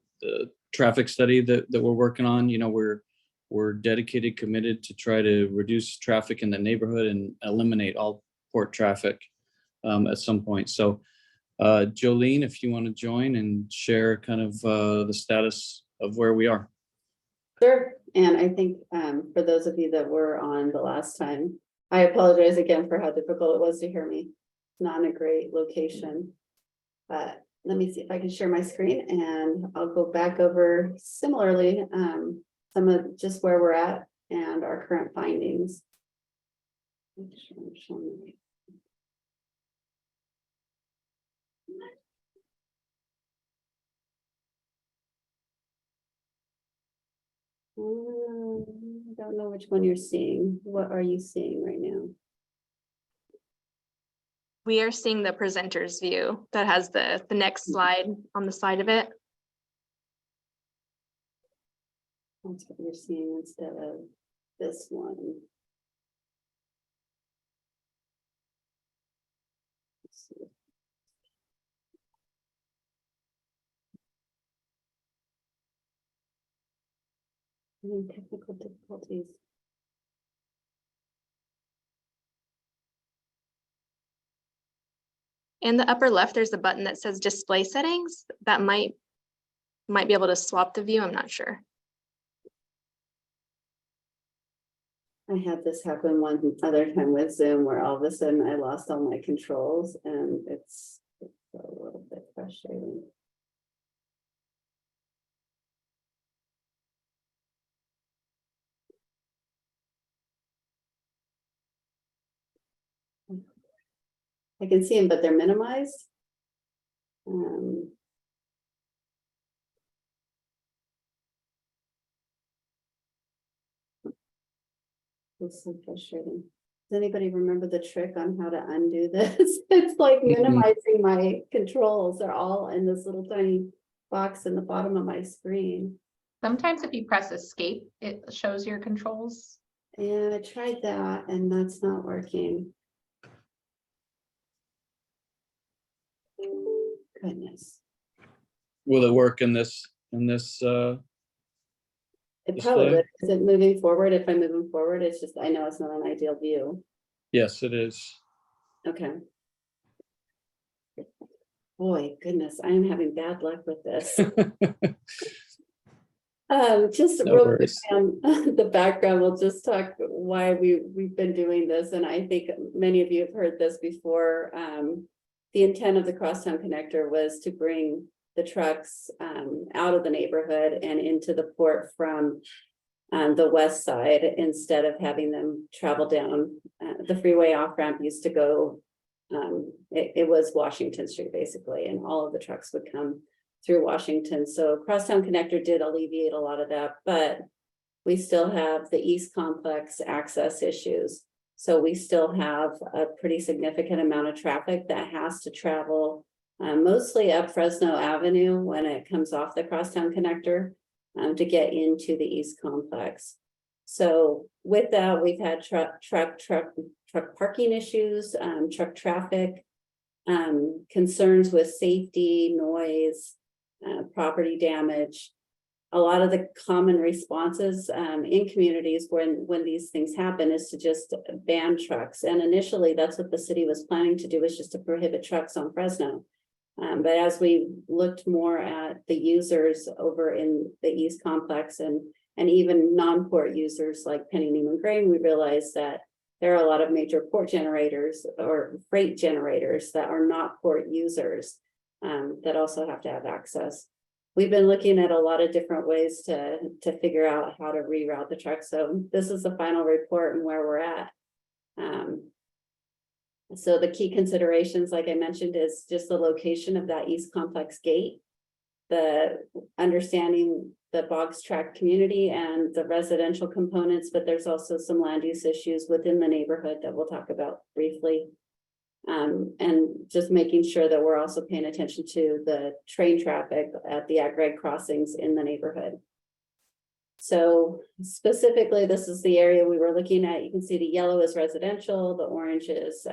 traffic study that we're working on. You know, we're dedicated, committed to try to reduce traffic in the neighborhood and eliminate all port traffic at some point. So Jolene, if you want to join and share kind of the status of where we are. Sure. And I think for those of you that were on the last time, I apologize again for how difficult it was to hear me. Not in a great location. But let me see if I can share my screen, and I'll go back over similarly some of just where we're at and our current findings. Make sure I'm showing you. I don't know which one you're seeing. What are you seeing right now? We are seeing the presenter's view that has the next slide on the side of it. That's what you're seeing instead of this one. Let's see. Technical difficulties. In the upper left, there's a button that says display settings. That might be able to swap the view. I'm not sure. I had this happen one other time with Zoom where all of a sudden I lost all my controls, and it's a little bit frustrating. I can see them, but they're minimized. It's so frustrating. Does anybody remember the trick on how to undo this? It's like minimizing my controls. They're all in this little tiny box in the bottom of my screen. Sometimes if you press escape, it shows your controls. Yeah, I tried that and that's not working. Goodness. Will it work in this, It probably display? would. Is it moving forward? If I'm moving forward, it's just, I know it's not an ideal view. Yes, it is. Okay. Boy, goodness, I am having bad luck with this. Just No real quick worries. on the background, we'll just talk why we've been doing this, and I think many of you have heard this before. The intent of the Crosstown Connector was to bring the trucks out of the neighborhood and into the port from the west side, instead of having them travel down the freeway. Off ramp used to go, it was Washington Street basically, and all of the trucks would come through Washington. So Crosstown Connector did alleviate a lot of that, but we still have the East Complex access issues. So we still have a pretty significant amount of traffic that has to travel mostly up Fresno Avenue when it comes off the Crosstown Connector to get into the East Complex. So with that, we've had truck parking issues, truck traffic, concerns with safety, noise, property damage. A lot of the common responses in communities when these things happen is to just ban trucks. And initially, that's what the city was planning to do, is just to prohibit trucks on Fresno. But as we looked more at the users over in the East Complex and even non-port users like Penny Newman Grain, we realized that there are a lot of major port generators or freight generators that are not port users that also have to have access. We've been looking at a lot of different ways to figure out how to reroute the trucks. So this is the final report and where we're at. So the key considerations, like I mentioned, is just the location of that East Complex gate, the understanding the Boggs Tract community and the residential components, but there's also some land use issues within the neighborhood that we'll talk about briefly. And just making sure that we're also paying attention to the train traffic at the at-grade crossings in the neighborhood. So specifically, this is the area we were looking at. You can see the yellow is residential, the orange is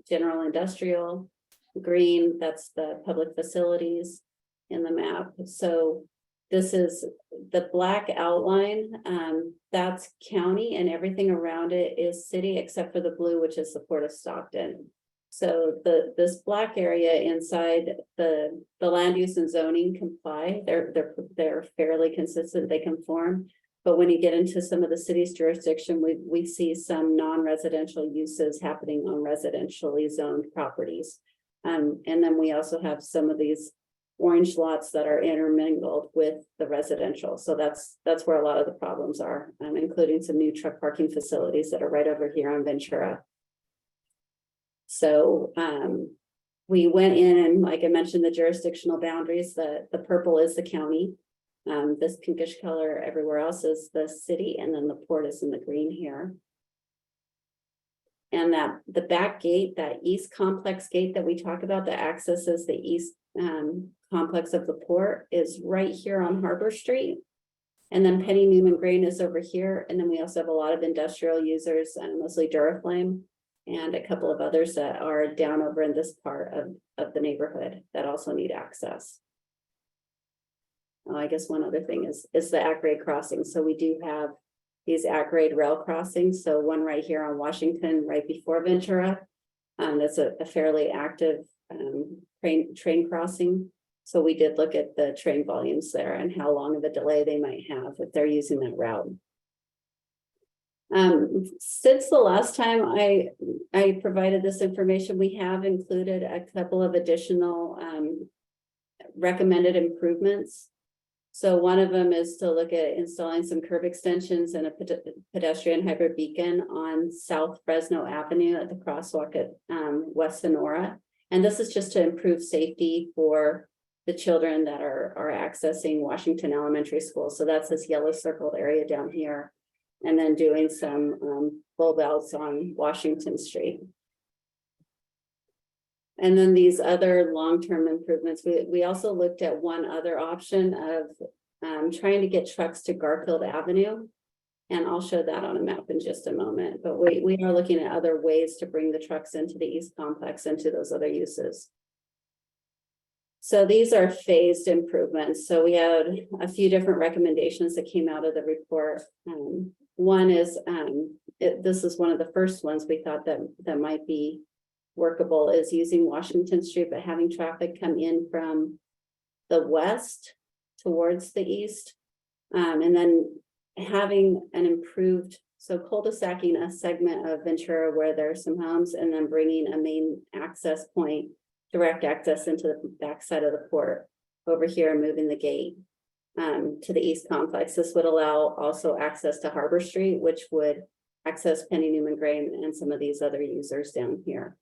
general industrial, green, that's the public facilities in the map. So this is the black outline, that's county, and everything around it is city except for the blue, which is the Port of Stockton. So this black area inside the land use and zoning comply, they're fairly consistent, they conform. But when you get into some of the city's jurisdiction, we see some non-residential uses happening on residentially zoned properties. And then we also have some of these orange lots that are intermingled with the residential. So that's where a lot of the problems are, including some new truck parking facilities that are right over here on Ventura. So we went in and, like I mentioned, the jurisdictional boundaries, the purple is the county. This pinkish color everywhere else is the city, and then the port is in the green here. And that the back gate, that East Complex gate that we talk about that accesses the East complex of the port, is right here on Harbor Street. And then Penny Newman Grain is over here. And then we also have a lot of industrial users, mostly Duraflame, and a couple of others that are down over in this part of the neighborhood that also need access. Oh, I guess one other thing is the at-grade crossing. So we do have these at-grade rail crossings. So one right here on Washington, right before Ventura. That's a fairly active train crossing. So we did look at the train volumes there and how long of a delay they might have if they're using that route. Since the last time I provided this information, we have included a couple of additional recommended improvements. So one of them is to look at installing some curb extensions and a pedestrian hybrid beacon on South Fresno Avenue at the crosswalk at West Sonora. And this is just to improve safety for the children that are accessing Washington Elementary School. So that's this yellow circled area down here. And then doing some bulb outs on Washington Street. And then these other long-term improvements, we also looked at one other option of trying to get trucks to Garfield Avenue. And I'll show that on a map in just a moment, but we are looking at other ways to bring the trucks into the East Complex into those other uses. So these are phased improvements. So we had a few different recommendations that came out of the report. One is, this is one of the first ones we thought that might be workable, is using Washington Street, but having traffic come in from the west towards the east. And then having an improved, so cul-de-sacing a segment of Ventura where there are some homes, and then bringing a main access point, direct access into the backside of the port over here, and moving the gate to the East Complex. This would allow also access to Harbor Street, which would access Penny Newman Gray and some of these other users down here.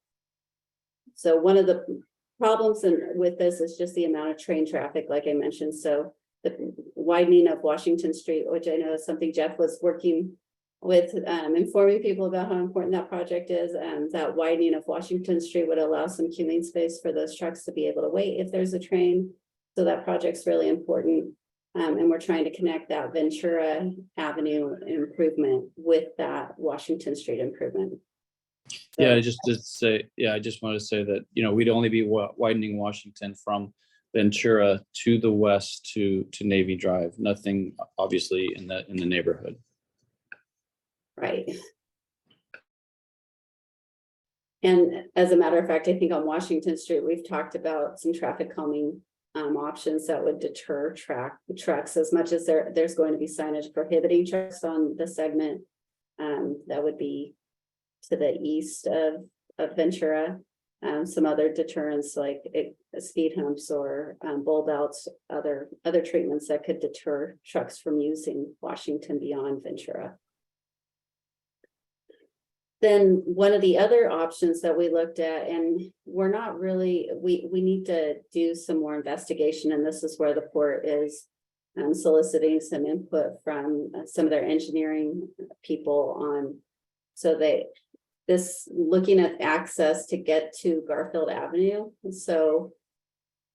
So one of the problems with this is just the amount of train traffic, like I mentioned. So the widening of Washington Street, which I know is something Jeff was working with, informing people about how important that project is, and that widening of Washington Street would allow some queuing space for those trucks to be able to wait if there's a train. So that project's really important. And we're trying to connect that Ventura Avenue improvement with that Washington Street improvement. Yeah, I just wanted to say that, we'd only be widening Washington from Ventura to the west to Navy Drive, nothing obviously in the neighborhood. Right. And as a matter of fact, I think on Washington Street, we've talked about some traffic calming options that would deter trucks, as much as there's going to be signage prohibiting trucks on the segment that would be to the east of Ventura. Some other deterrents like speed humps or bulb outs, other treatments that could deter trucks from using Washington beyond Ventura. Then one of the other options that we looked at, and we're not really, we need to do some more investigation, and this is where the port is soliciting some input from some of their engineering people on, so looking at access to get to Garfield Avenue. So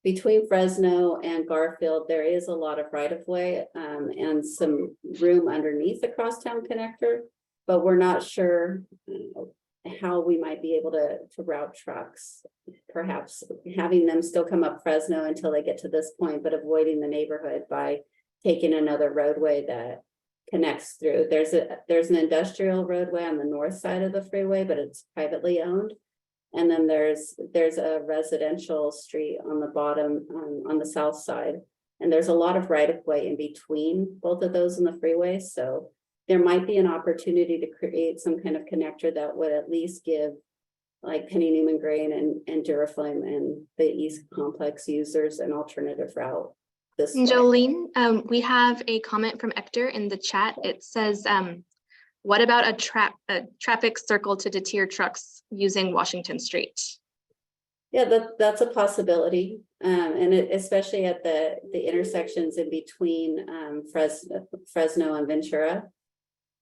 between Fresno and Garfield, there is a lot of right-of-way and some room underneath the crosstown connector, but we're not sure how we might be able to route trucks. Perhaps having them still come up Fresno until they get to this point, but avoiding the neighborhood by taking another roadway that connects through. There's an industrial roadway on the north side of the freeway, but it's privately owned. And then there's a residential street on the bottom on the south side. And there's a lot of right-of-way in between both of those in the freeway. So there might be an opportunity to create some kind of connector that would at least give like Penny Newman Grain and Duraflame and the East Complex users an alternative route. Jolene, we have a comment from Hector in the chat. It says, what about a traffic circle to deter trucks using Washington Street? Yeah, that's a possibility. And especially at the intersections in between Fresno and Ventura,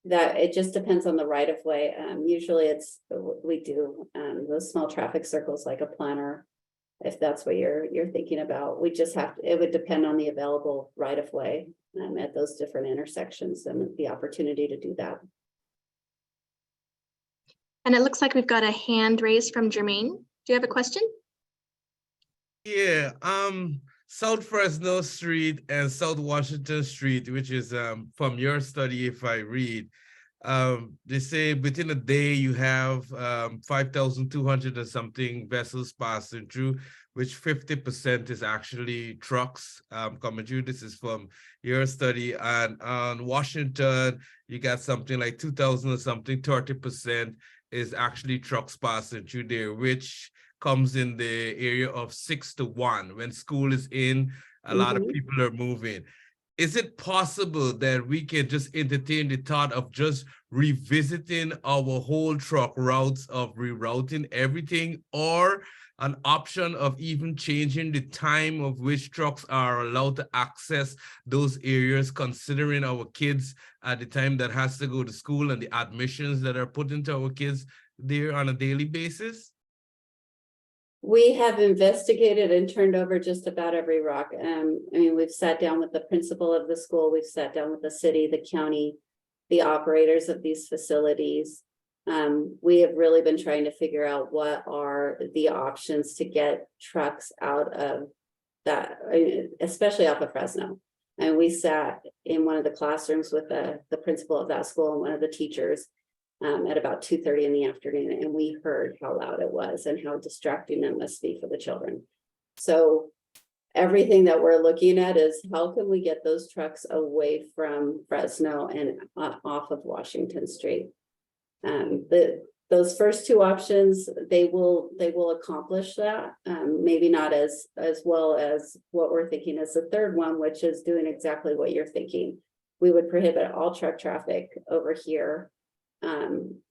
that it just depends on the right of way. Usually we do those small traffic circles like a planner, if that's what you're thinking about. We just it would depend on the available right of way at those different intersections and the opportunity to do that. And it looks like we've got a hand raised from Jermaine. Do you have a question? Yeah, South Fresno Street and South Washington Street, which is from your study, if I read, they say within a day you have 5,200 or something vessels passing through, which 50% is actually trucks coming through. This is from your study. And on Washington, you got something like 2,000 or something, 30% is actually trucks passing through there, which comes in the area of 6 to 1. When school is in, a lot of people are moving. is it possible that we can just entertain the thought of just revisiting our whole truck routes, of rerouting everything, or an option of even changing the time of which trucks are allowed to access those areas, considering our kids at the time that has to go to school and the admissions that are put into our kids there on a daily basis? We have investigated and turned over just about every rock. I mean, we've sat down with the principal of the school, we've sat down with the city, the county, the operators of these facilities. We have really been trying to figure out what are the options to get trucks out of that, especially off of Fresno. And we sat in one of the classrooms with the principal of that school and one of the teachers at about 2:30 in the afternoon, and we heard how loud it was and how distracting that must be for the children. So everything that we're looking at is how can we get those trucks away from Fresno and off of Washington Street. Those first two options, they will accomplish that. Maybe not as well as what we're thinking as the third one, which is doing exactly what you're thinking. We would prohibit all truck traffic over here.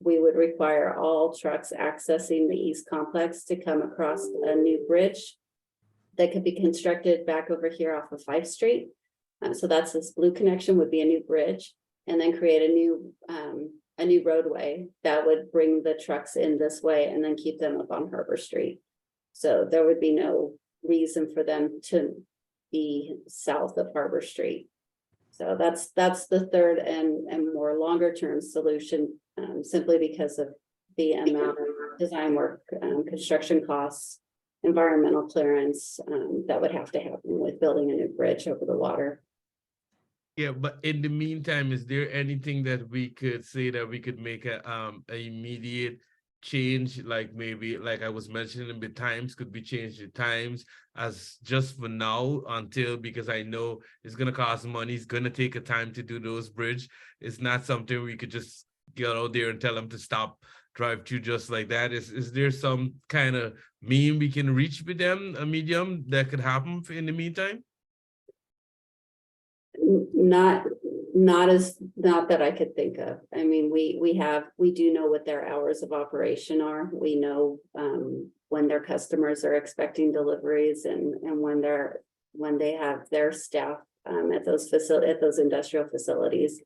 We would require all trucks accessing the East Complex to come across a new bridge that could be constructed back over here off of 5th Street. So that's this blue connection would be a new bridge, and then create a new roadway that would bring the trucks in this way and then keep them up on Harbor Street. So there would be no reason for them to be south of Harbor Street. So that's the third and more longer term solution, simply because of the amount of design work, construction costs, environmental clearance that would have to happen with building a new bridge over the water. Yeah, but in the meantime, is there anything that we could say that we could make a immediate change, like maybe, like I was mentioning, the times, could we change the times as just for now until, because I know it's going to cost money, it's going to take a time to do those bridge. It's not something we could just get out there and tell them to stop, drive through just like that. Is there some kind of mean we can reach with them, a medium that could happen in the meantime? Not that I could think of. I mean, we do know what their hours of operation are. We know when their customers are expecting deliveries and when they have their staff at those industrial facilities.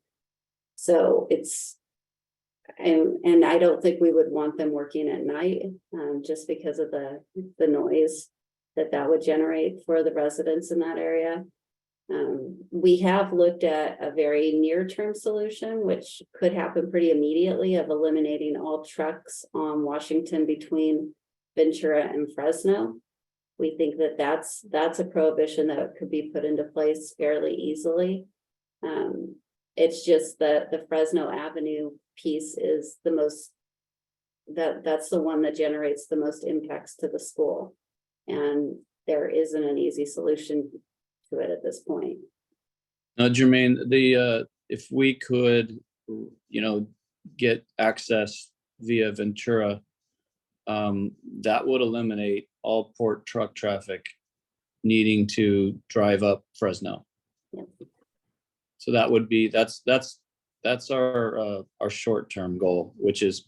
So it's and I don't think we would want them working at night just because of the noise that would generate for the residents in that area. We have looked at a very near-term solution, which could happen pretty immediately, of eliminating all trucks on Washington between Ventura and Fresno. We think that that's a prohibition that could be put into place fairly easily. It's just that the Fresno Avenue piece is the most, that's the one that generates the most impacts to the school. And there isn't an easy solution to it at this point. Jermaine, if we could, get access via Ventura, that would eliminate all port truck traffic needing to drive up Fresno. Yep. So that would be, that's our short-term goal, which is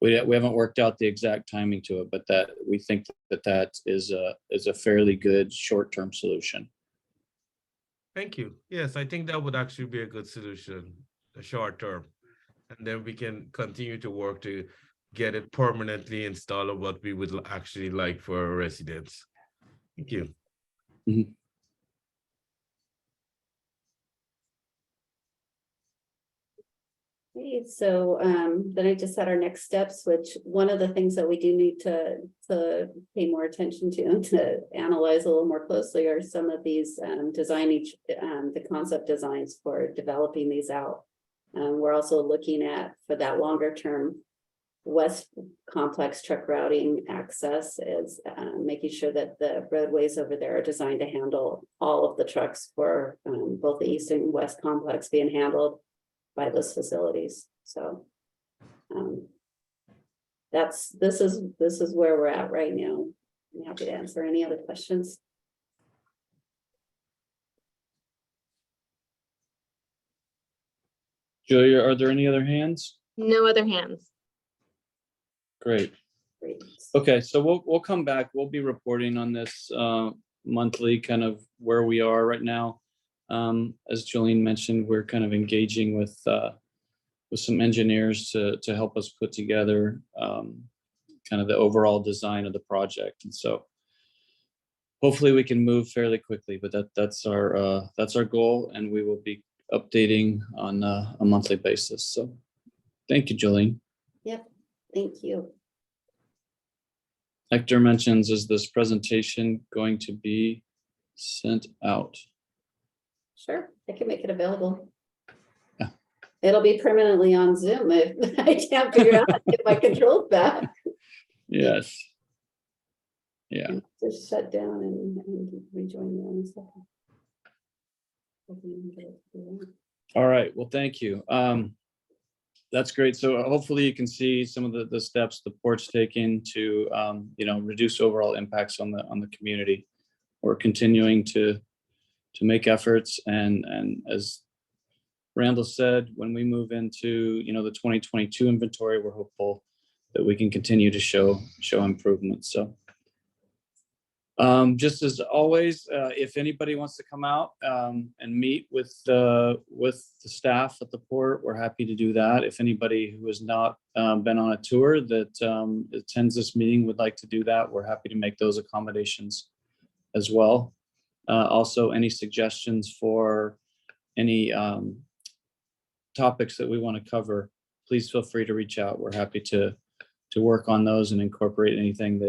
we haven't worked out the exact timing to it, but that we think that is a fairly good short-term solution. Thank you. Yes, I think that would actually be a good solution, a short term. And then we can continue to work to get it permanently installed of what we would actually like for our residents. Thank you. Mm-hmm. So then I just had our next steps, which one of the things that we do need to pay more attention to and to analyze a little more closely are some of these the concept designs for developing these out. We're also looking at, for that longer term, West Complex truck routing access is making sure that the roadways over there are designed to handle all of the trucks for both the East and West Complex being handled by those facilities. So this is where we're at right now. I'm happy to answer any other questions. Julia, are there any other hands? No other hands. Great. Great. Okay, so we'll come back. We'll be reporting on this monthly, kind of where we are right now. As Jolene mentioned, we're kind of engaging with some engineers to help us put together kind of the overall design of the project. And so hopefully we can move fairly quickly, but that's our goal, and we will be updating on a monthly basis. So thank you, Jolene. Yep, thank you. Hector mentions, is this presentation going to be sent out? Sure, I can make it available. Yeah. It'll be permanently on Zoom if I can't figure out how to get my controls back. Yes. Yeah. Just shut down and rejoin you in a second. All right. Well, thank you. That's great. So hopefully you can see some of the steps the port's taking to reduce overall impacts on the community. We're continuing to make efforts, and as Randall said, when we move into the 2022 inventory, we're hopeful that we can continue to show improvements. So just as always, if anybody wants to come out and meet with the staff at the port, we're happy to do that. If anybody who has not been on a tour that attends this meeting would like to do that, we're happy to make those accommodations as well. Also, any suggestions for any topics that we want to cover, please feel free to reach out. We're happy to work on those and incorporate anything that